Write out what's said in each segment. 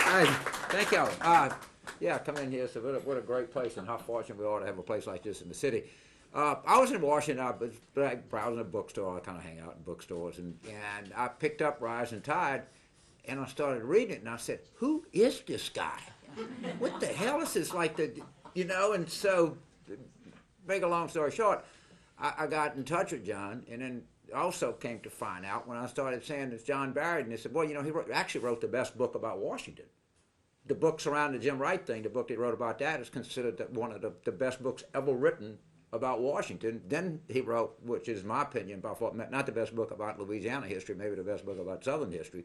Thank y'all. Yeah, come in here. So what a great place, and how fortunate we are to have a place like this in the city. I was in Washington. I was browsing a bookstore. I kind of hang out in bookstores, and I picked up Rising Tide, and I started reading it, and I said, "Who is this guy? What the hell is this like the, you know?" And so, make a long story short, I got in touch with John, and then also came to find out when I started saying it's John Barrett, and they said, "Well, you know, he actually wrote the best book about Washington." The book surrounding the Jim Wright thing, the book he wrote about that, is considered one of the best books ever written about Washington. Then he wrote, which is my opinion, by far, not the best book about Louisiana history, maybe the best book about Southern history.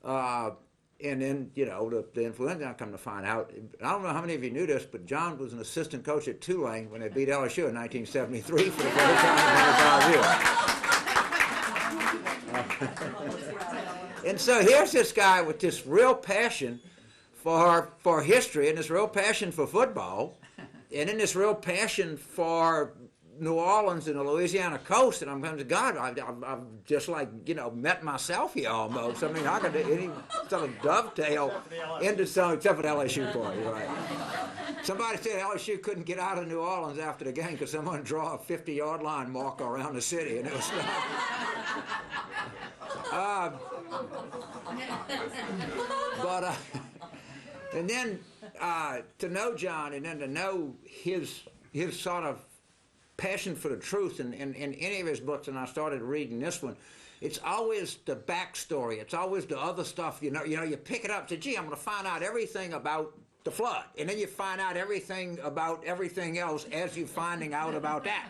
And then, you know, the influenza, I come to find out, I don't know how many of you knew this, but John was an assistant coach at Tulane when they beat LSU in 1973 for the first time in 25 years. And so here's this guy with this real passion for history, and this real passion for football, and then this real passion for New Orleans and the Louisiana coast, and I'm going to God, I've just like, you know, met myself here almost. I mean, how could any sort of dovetail into some, except for the LSU part, right? Somebody said LSU couldn't get out of New Orleans after the game because someone draw a 50-yard line marker around the city, and it was and then to know John, and then to know his sort of passion for the truth in any of his books, and I started reading this one, it's always the backstory. It's always the other stuff. You know, you pick it up and say, gee, I'm going to find out everything about the flood, and then you find out everything about everything else as you're finding out about that.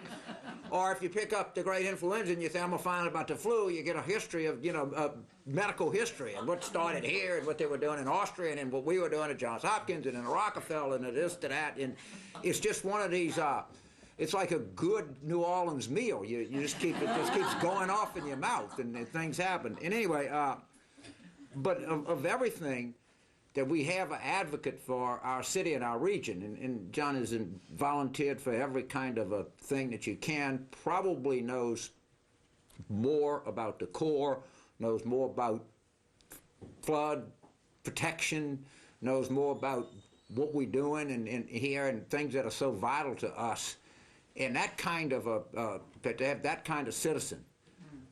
Or if you pick up the great influenza and you say, I'm going to find out about the flu, you get a history of, you know, medical history and what started here and what they were doing in Austria and what we were doing at Johns Hopkins and in Rockefeller and this to that. And it's just one of these, it's like a good New Orleans meal. You just keeps going off in your mouth, and things happen. And anyway, but of everything, that we have an advocate for our city and our region, and John has volunteered for every kind of a thing that you can, probably knows more about the Corps, knows more about flood protection, knows more about what we're doing and here and things that are so vital to us. And that kind of to have that kind of citizen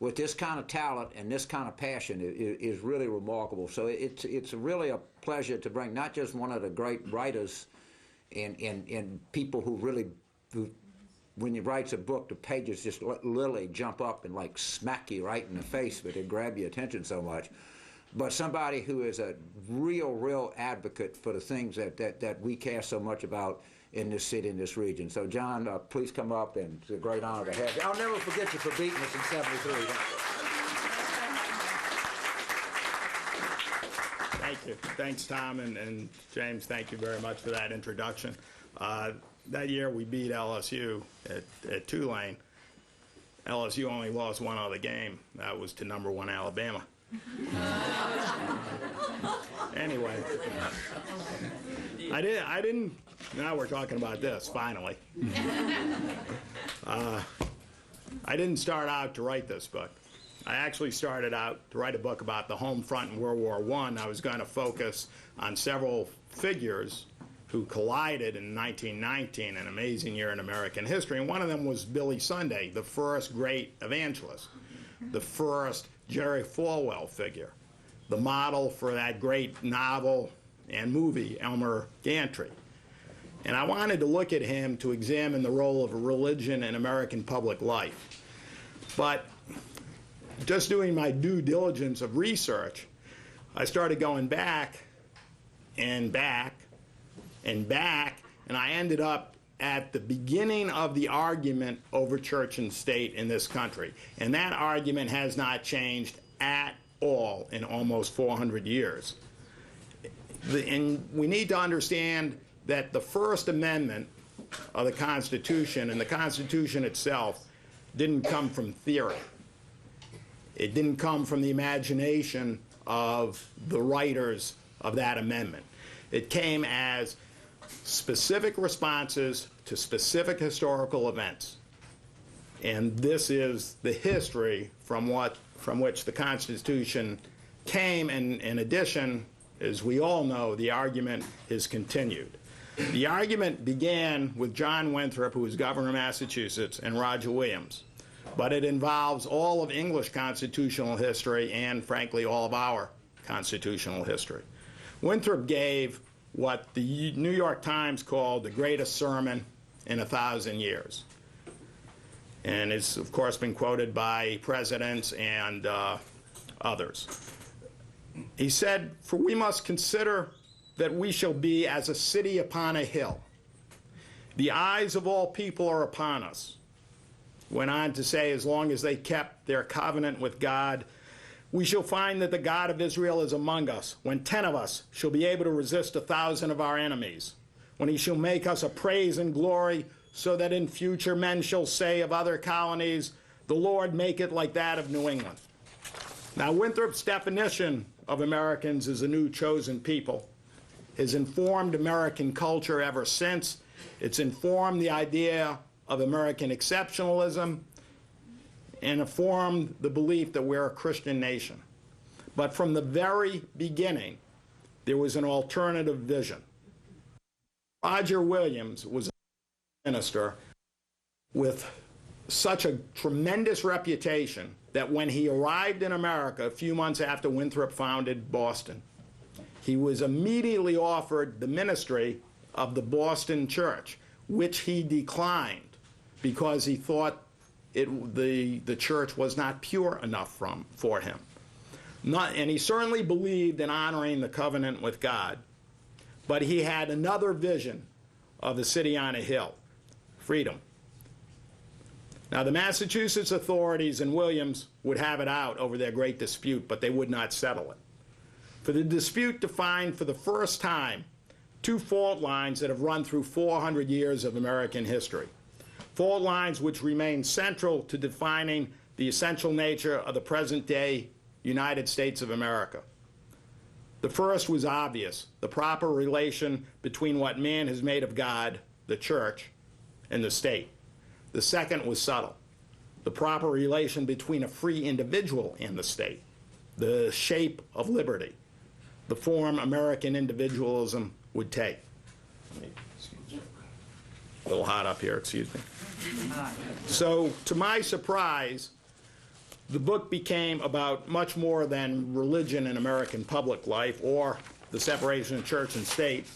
with this kind of talent and this kind of passion is really remarkable. So it's really a pleasure to bring not just one of the great writers and people who when you write a book, the pages just literally jump up and like smack you right in the face, but they grab your attention so much. But somebody who is a real advocate for the things that we care so much about in this city, in this region. So John, please come up, and it's a great honor to have you. I'll never forget you for beating us in '73. Thank you. Thanks, Tom, and James, thank you very much for that introduction. That year we beat LSU at Tulane. LSU only lost one other game. That was to #1 Alabama. Anyway, I didn't. Now we're talking about this, finally. I didn't start out to write this book. I actually started out to write a book about the home front in World War I. I was going to focus on several figures who collided in 1919, an amazing year in American history, and one of them was Billy Sunday, the first great evangelist, the first Jerry Falwell figure, the model for that great novel and movie, Elmer Gantry. And I wanted to look at him to examine the role of religion in American public life. But just doing my due diligence of research, I started going back and back and back, and I ended up at the beginning of the argument over church and state in this country. And that argument has not changed at all in almost 400 years. And we need to understand that the First Amendment of the Constitution and the Constitution itself didn't come from theory. It didn't come from the imagination of the writers of that amendment. It came as specific responses to specific historical events. And this is the history from which the Constitution came, and in addition, as we all know, the argument has continued. The argument began with John Winthrop, who was governor of Massachusetts, and Roger Williams, but it involves all of English constitutional history and, frankly, all of our constitutional history. Winthrop gave what the New York Times called the greatest sermon in 1,000 years. And it's, of course, been quoted by presidents and others. He said, "For we must consider that we shall be as a city upon a hill. The eyes of all people are upon us." Went on to say, as long as they kept their covenant with God, "We shall find that the God of Israel is among us, when 10 of us shall be able to resist 1,000 of our enemies, when he shall make us a praise and glory, so that in future men shall say of other colonies, the Lord make it like that of New England." Now, Winthrop's definition of Americans as a new chosen people has informed American culture ever since. It's informed the idea of American exceptionalism and informed the belief that we're a Christian nation. But from the very beginning, there was an alternative vision. Roger Williams was a minister with such a tremendous reputation that when he arrived in America a few months after Winthrop founded Boston, he was immediately offered the ministry of the Boston church, which he declined because he thought the church was not pure enough for him. And he certainly believed in honoring the covenant with God, but he had another vision of the city on a hill, freedom. Now, the Massachusetts authorities and Williams would have it out over their great dispute, but they would not settle it. For the dispute defined for the first time two fault lines that have run through 400 years of American history. Fault lines which remain central to defining the essential nature of the present-day United States of America. The first was obvious, the proper relation between what man has made of God, the church, and the state. The second was subtle, the proper relation between a free individual and the state, the shape of liberty, the form American individualism would take. A little hot up here, excuse me. So, to my surprise, the book became about much more than religion in American public life or the separation of church and state.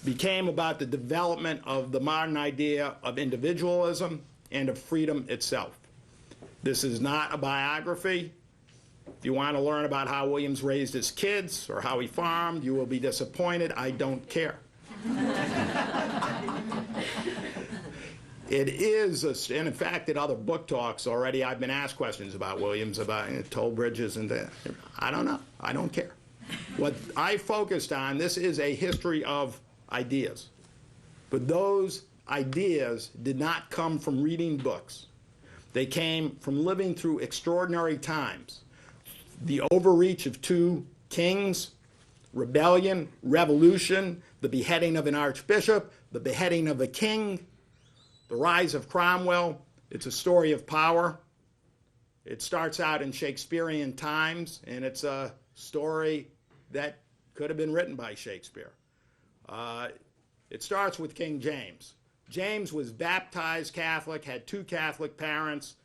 Became about the development of the modern idea of individualism and of freedom itself. This is not a biography. If you want to learn about how Williams raised his kids or how he farmed, you will be disappointed. I don't care. It is, and in fact, at other book talks already, I've been asked questions about Williams, about toll bridges and that. I don't know. I don't care. What I focused on, this is a history of ideas. But those ideas did not come from reading books. They came from living through extraordinary times. The overreach of two kings, rebellion, revolution, the beheading of an archbishop, the beheading of a king, the rise of Cromwell. It's a story of power. It starts out in Shakespearean times, and it's a story that could have been written by Shakespeare. It starts with King James. James was baptized Catholic, had two Catholic parents.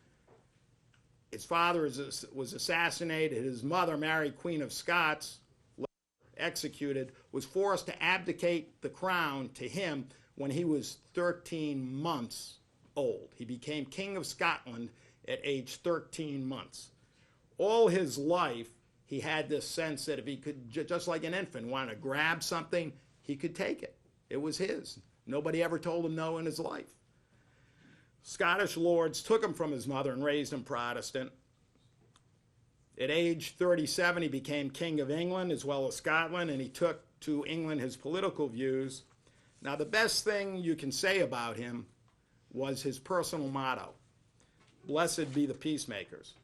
His father was assassinated. His mother, Mary, Queen of Scots, executed, was forced to abdicate the crown to him when he was 13 months old. He became King of Scotland at age 13 months. All his life, he had this sense that if he could, just like an infant, want to grab something, he could take it. It was his. Nobody ever told him no in his life. Scottish lords took him from his mother and raised him Protestant. At age 37, he became King of England as well as Scotland, and he took to England his political views. Now, the best thing you can say about him was his personal motto, "Blessed be the peacemakers."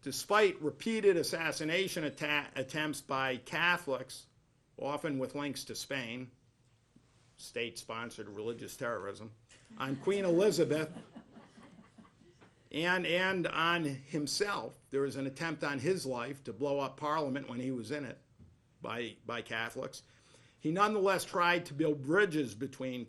Despite repeated assassination attempts by Catholics, often with links to Spain, state-sponsored religious terrorism, on Queen Elizabeth and on himself. There was an attempt on his life to blow up Parliament when he was in it. by Catholics. He nonetheless tried to build bridges between